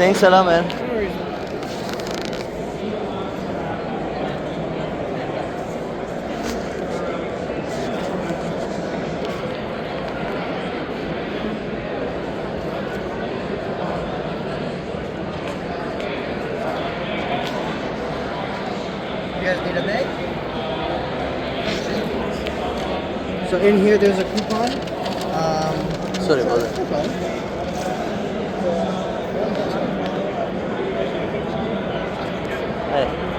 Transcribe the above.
Thanks a lot, man. You guys need a bag? So in here there's a coupon. Sorry, brother. Coupon. Hey.